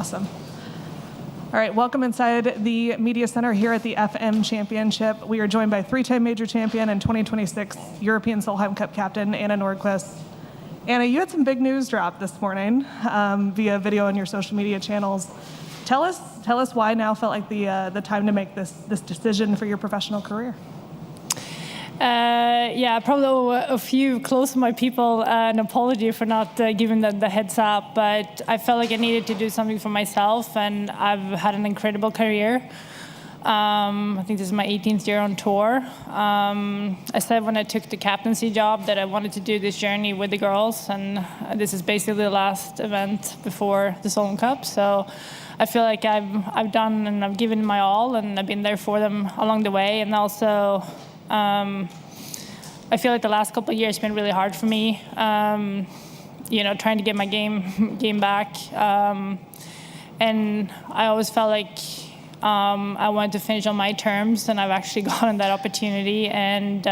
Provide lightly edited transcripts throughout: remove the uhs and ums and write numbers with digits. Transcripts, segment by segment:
Awesome. All right, welcome inside the Media Center here at the FM Championship. We are joined by three-time major champion and 2026 European Solheim Cup captain, Anna Nordqvist. Anna, you had some big news drop this morning via video on your social media channels. Tell us why now felt like the time to make this decision for your professional career. Yeah, probably owe a few close to my people an apology for not giving them the heads up, but I felt like I needed to do something for myself, and I've had an incredible career. I think this is my 18th year on tour. I said when I took the captaincy job that I wanted to do this journey with the girls, and this is basically the last event before the Solheim Cup. So I feel like I've done and I've given my all, and I've been there for them along the way. And also, I feel like the last couple of years have been really hard for me. Trying to get my game back, and I always felt like I wanted to finish on my terms, and I've actually gotten that opportunity. And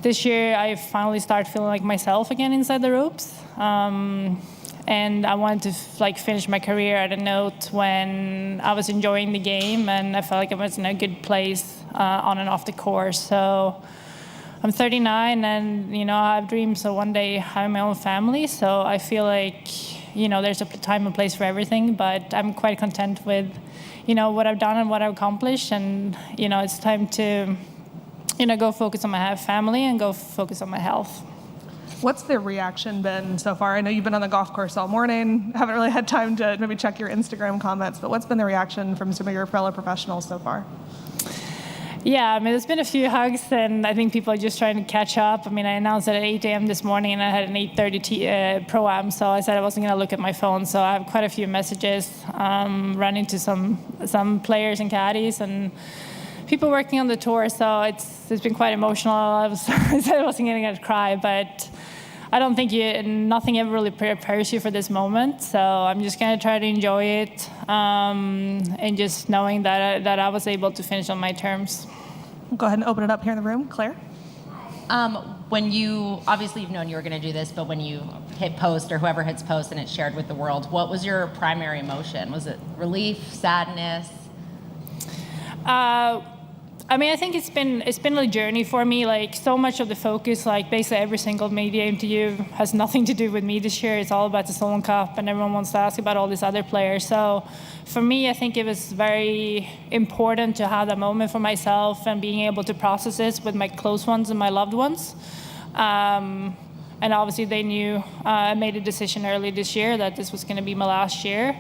this year, I finally started feeling like myself again inside the ropes. And I wanted to finish my career at a note when I was enjoying the game, and I felt like I was in a good place on and off the course. So I'm 39, and I have dreams of one day having my own family. So I feel like there's a time and place for everything, but I'm quite content with what I've done and what I've accomplished, and it's time to go focus on my family and go focus on my health. What's the reaction been so far? I know you've been on the golf course all morning. Haven't really had time to maybe check your Instagram comments, but what's been the reaction from some of your fellow professionals so far? Yeah, there's been a few hugs, and I think people are just trying to catch up. I announced it at 8 a.m. this morning, and I had an 8:30 Pro-Am, so I said I wasn't going to look at my phone. So I have quite a few messages, run into some players and caddies, and people working on the tour. So it's been quite emotional. I said I wasn't going to cry, but I don't think nothing ever really prepares you for this moment. So I'm just going to try to enjoy it, and just knowing that I was able to finish on my terms. Go ahead and open it up here in the room. Claire? When obviously you've known you were going to do this, but when you hit post or whoever hits post and it's shared with the world, what was your primary emotion? Was it relief, sadness? I think it's been a journey for me. So much of the focus, basically every single media interview has nothing to do with me this year. It's all about the Solheim Cup, and everyone wants to ask about all these other players. So for me, I think it was very important to have that moment for myself and being able to process this with my close ones and my loved ones. And obviously they knew I made a decision early this year that this was going to be my last year.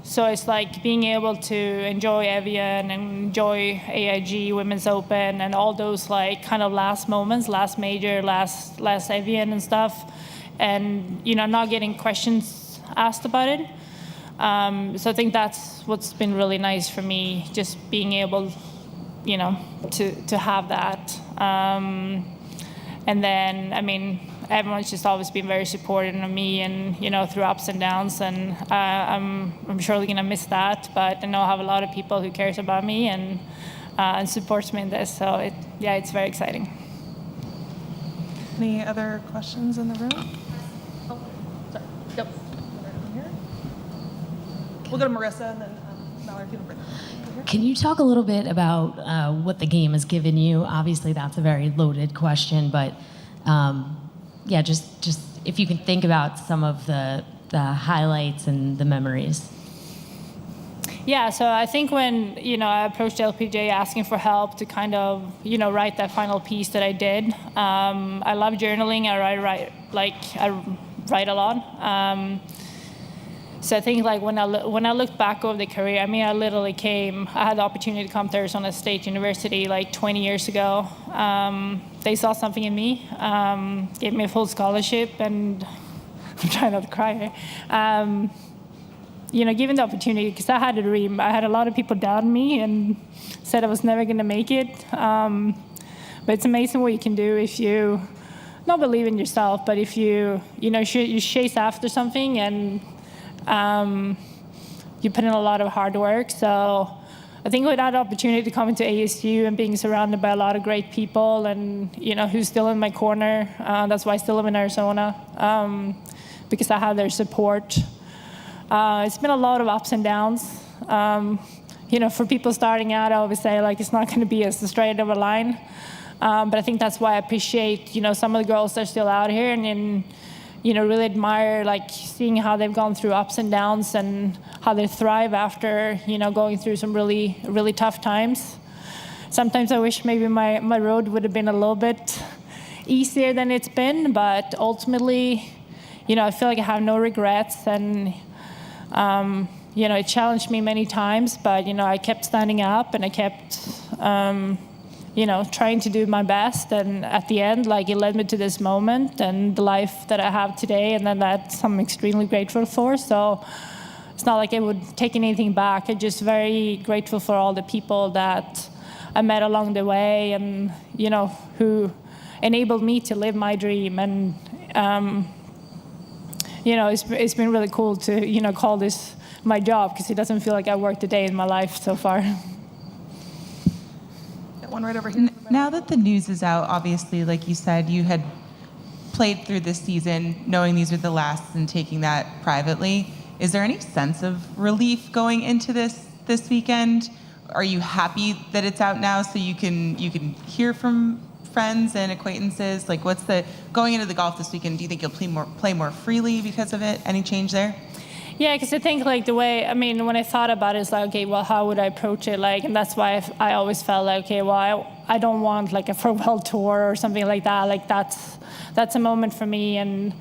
So it's being able to enjoy Evian and enjoy AIG, Women's Open, and all those kind of last moments, last major, last Evian and stuff, and not getting questions asked about it. So I think that's what's been really nice for me, just being able, to have that. And then, everyone's just always been very supportive of me, and through ups and downs, and I'm surely gonna miss that. But I know I have a lot of people who cares about me and supports me in this. So it's very exciting. Any other questions in the room? Oh, sorry. Yep. We'll go to Marissa and then Mallory. Can you talk a little bit about what the game has given you? Obviously, that's a very loaded question, but just if you can think about some of the highlights and the memories. Yeah, so I think when I approached LPGA asking for help to kind of write that final piece that I did. I love journaling. I write a lot. So I think when I look back over the career, I literally I had the opportunity to come to Arizona State University 20 years ago. They saw something in me, gave me a full scholarship, and I'm trying not to cry here. Given the opportunity, because I had a dream. I had a lot of people doubt me and said I was never going to make it. But it's amazing what you can do if you not believe in yourself, but if you chase after something and you put in a lot of hard work. So I think with that opportunity to come into ASU and being surrounded by a lot of great people and, who's still in my corner, that's why I still live in Arizona, because I have their support. It's been a lot of ups and downs. For people starting out, I always say like it's not going to be as straight of a line. But I think that's why I appreciate, some of the girls that are still out here and really admire like seeing how they've gone through ups and downs and how they thrive after, going through some really, really tough times. Sometimes I wish maybe my road would have been a little bit easier than it's been, but ultimately, I feel like I have no regrets and, it challenged me many times, but, I kept standing up and I kept, trying to do my best. And at the end, like it led me to this moment and the life that I have today. And then that's I'm extremely grateful for. So it's not like I would take anything back. I'm just very grateful for all the people that I met along the way and, who enabled me to live my dream. And, it's been really cool to, call this my job because it doesn't feel like I worked a day in my life so far. One right over here. Now that the news is out, obviously, like you said, you had played through this season knowing these were the last and taking that privately. Is there any sense of relief going into this weekend? Are you happy that it's out now so you can hear from friends and acquaintances? Like, going into the golf this weekend? Do you think you'll play more freely because of it? Any change there? Yeah, because I think like when I thought about it, it's like, okay, well, how would I approach it? Like, and that's why I always felt like, okay, well, I don't want like a farewell tour or something like that. Like that's a moment for me and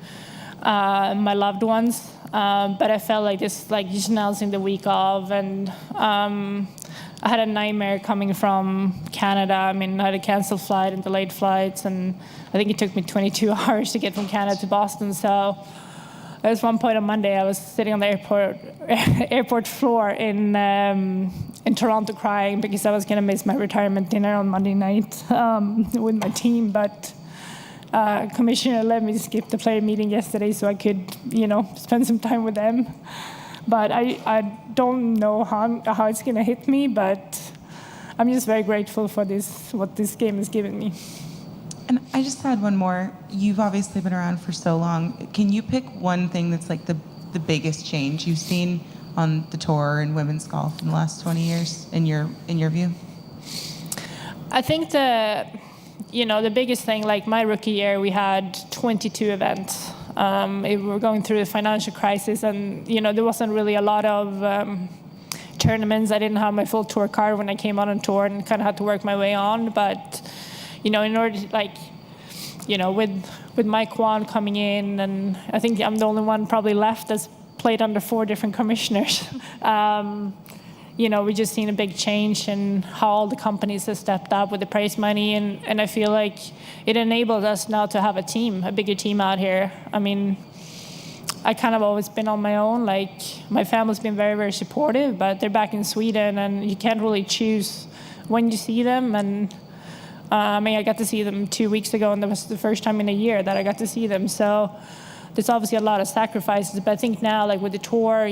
my loved ones. But I felt like this, like just announcing the week of, and I had a nightmare coming from Canada. I had a canceled flight and delayed flights, and I think it took me 22 hours to get from Canada to Boston. So there was one point on Monday I was sitting on the airport floor in Toronto crying because I was going to miss my retirement dinner on Monday night with my team. But commissioner let me skip the player meeting yesterday so I could, spend some time with them. But I don't know how it's going to hit me, but I'm just very grateful for what this game has given me. And I just had one more. You've obviously been around for so long. Can you pick one thing that's like the biggest change you've seen on the tour in women's golf in the last 20 years in your view? I think the biggest thing, like my rookie year, we had 22 events. We were going through the financial crisis, and there wasn't really a lot of tournaments. I didn't have my full tour card when I came out on tour, and kind of had to work my way on. But in order to, with Mike Kwan coming in, and I think I'm the only one probably left that's played under 4 different commissioners. We just seen a big change in how all the companies have stepped up with the prize money, and I feel like it enabled us now to have a bigger team out here. I kind of always been on my own. Like my family's been very, very supportive, but they're back in Sweden, and you can't really choose when you see them. And I got to see them 2 weeks ago, and that was the first time in a year that I got to see them. So there's obviously a lot of sacrifices, but I think now, like with the tour,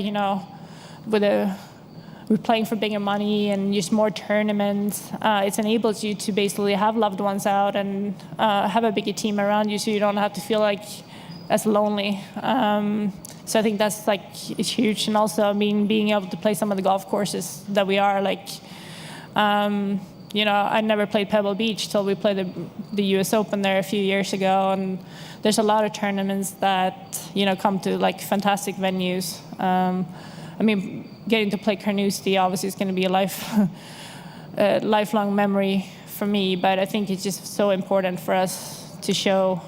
we're playing for bigger money and just more tournaments. It enables you to basically have loved ones out and have a bigger team around you, so you don't have to feel like as lonely. So I think that's it's huge, and also being able to play some of the golf courses that we are I never played Pebble Beach till we played the U.S. Open there a few years ago, and there's a lot of tournaments that come to fantastic venues. Getting to play Carnoustie obviously is going to be a lifelong memory for me, but I think it's just so important for us to show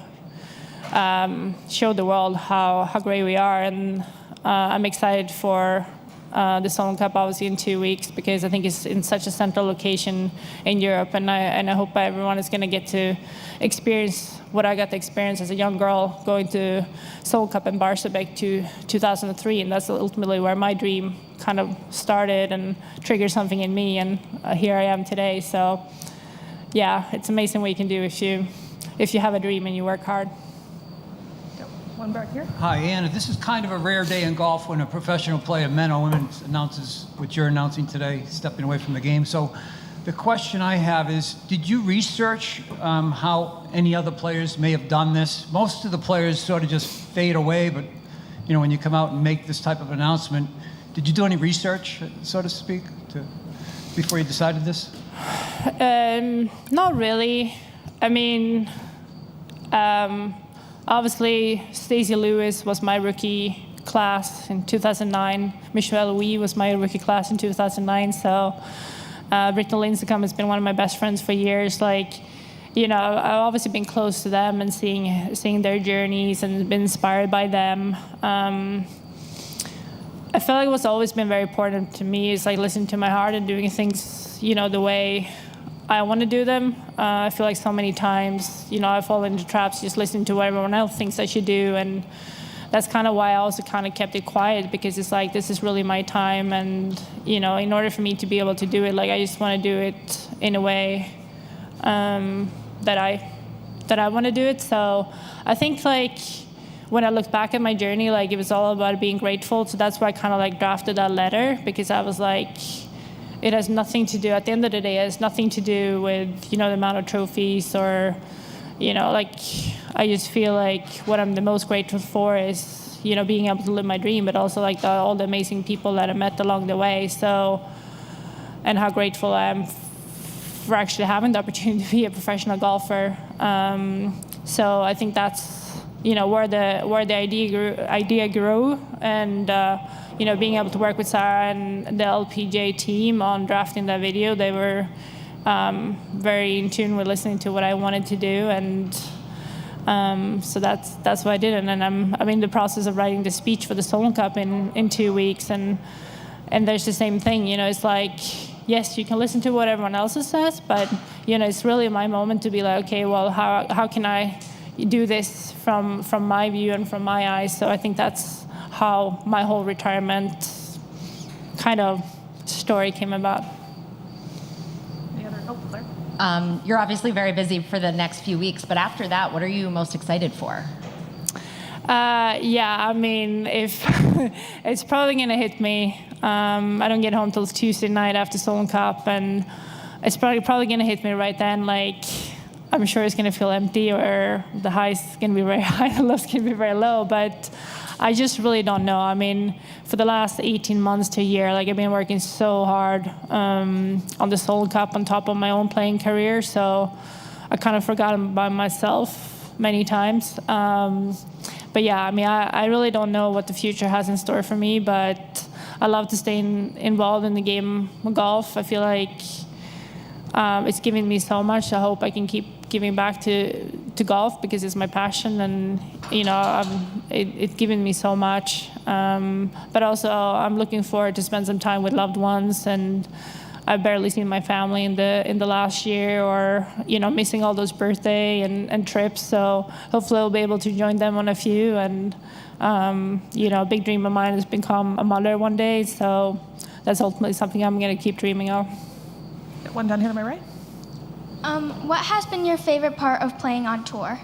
the world how great we are, and I'm excited for the Solon Cup obviously in 2 weeks because I think it's in such a central location in Europe, and I hope everyone is going to get to experience what I got to experience as a young girl going to Solon Cup in Barsebäck to 2003, and that's ultimately where my dream kind of started and triggered something in me, and here I am today. So yeah, it's amazing what you can do if you have a dream and you work hard. One back here. Hi, Anna. This is kind of a rare day in golf when a professional player, men or women, announces what you're announcing today, stepping away from the game. So the question I have is, did you research how any other players may have done this? Most of the players sort of just fade away, but when you come out and make this type of announcement, did you do any research, so to speak, before you decided this? Not really. I mean, obviously, Stacey Lewis was my rookie class in 2009. Michelle Louis was my rookie class in 2009. So Brittany Lincecum has been one of my best friends for years. I've obviously been close to them and seeing their journeys and been inspired by them. I feel like what's always been very important to me is listening to my heart and doing things, the way I want to do them. I feel like so many times, I fall into traps just listening to what everyone else thinks I should do, and that's kind of why I also kind of kept it quiet, because it's this is really my time, and in order for me to be able to do it, I just want to do it in a way that I want to do it. So I think when I look back at my journey, it was all about being grateful. So that's why I kind of drafted that letter, because I was it has nothing to do, at the end of the day, it has nothing to do with, the amount of trophies or, I just feel what I'm the most grateful for is, being able to live my dream, but also all the amazing people that I met along the way. So, and how grateful I am for actually having the opportunity to be a professional golfer. So I think that's, where the idea grew, and being able to work with Sarah and the LPGA team on drafting that video, they were very in tune with listening to what I wanted to do, and so that's what I did. And then I'm in the process of writing the speech for the Solon Cup in 2 weeks, and there's the same thing. It's yes, you can listen to what everyone else says, but it's really my moment to be okay, well, how can I do this from my view and from my eyes? So I think that's how my whole retirement kind of story came about. Any other? Oh, Claire. You're obviously very busy for the next few weeks, but after that, what are you most excited for? I mean, if it's probably going to hit me. I don't get home till Tuesday night after Solon Cup, and it's probably going to hit me right then. I'm sure it's going to feel empty, or the high's going to be very high, the low's going to be very low, but I just really don't know. I mean, for the last 18 months to a year, I've been working so hard on the Solon Cup on top of my own playing career, so I kind of forgot about myself many times. But yeah, I mean, I really don't know what the future has in store for me, but I love to stay involved in the game of golf. I feel it's given me so much. I hope I can keep giving back to golf, because it's my passion, and it's given me so much. But also, I'm looking forward to spend some time with loved ones, and I've barely seen my family in the last year, or missing all those birthday and trips. So hopefully, I'll be able to join them on a few. And a big dream of mine is become a mother one day. So that's ultimately something I'm going to keep dreaming of. One down here to my right. What has been your favorite part of playing on tour?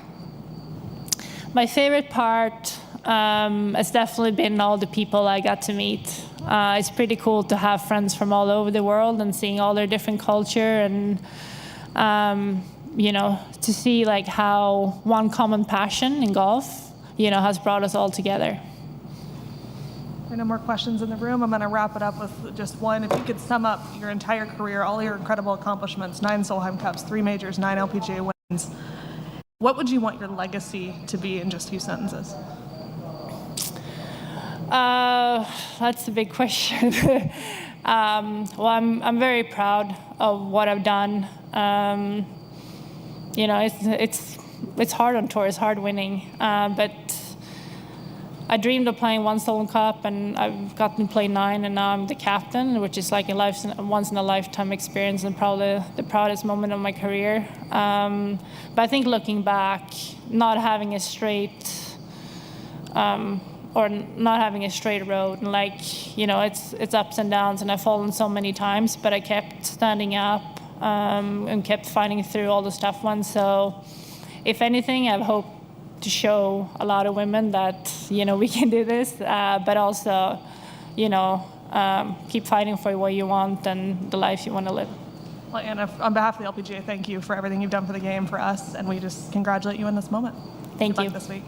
My favorite part has definitely been all the people I got to meet. It's pretty cool to have friends from all over the world and seeing all their different culture, and to see how one common passion in golf, has brought us all together. There are no more questions in the room. I'm going to wrap it up with just one. If you could sum up your entire career, all your incredible accomplishments, 9 Solheim Cups, 3 majors, 9 LPGA wins, what would you want your legacy to be in just a few sentences? That's a big question. Well, I'm very proud of what I've done. It's hard on tour. It's hard winning, but I dreamed of playing 1 Solon Cup, and I've gotten to play 9, and now I'm the captain, which is a once-in-a-lifetime experience, and probably the proudest moment of my career. But I think looking back, not having a straight road, and it's ups and downs, and I've fallen so many times, but I kept standing up and kept fighting through all the tough ones. So, if anything, I've hoped to show a lot of women that we can do this, but also keep fighting for what you want and the life you want to live. Well, Anna, on behalf of the LPGA, thank you for everything you've done for the game, for us, and we just congratulate you in this moment. Thank Good you. luck this week.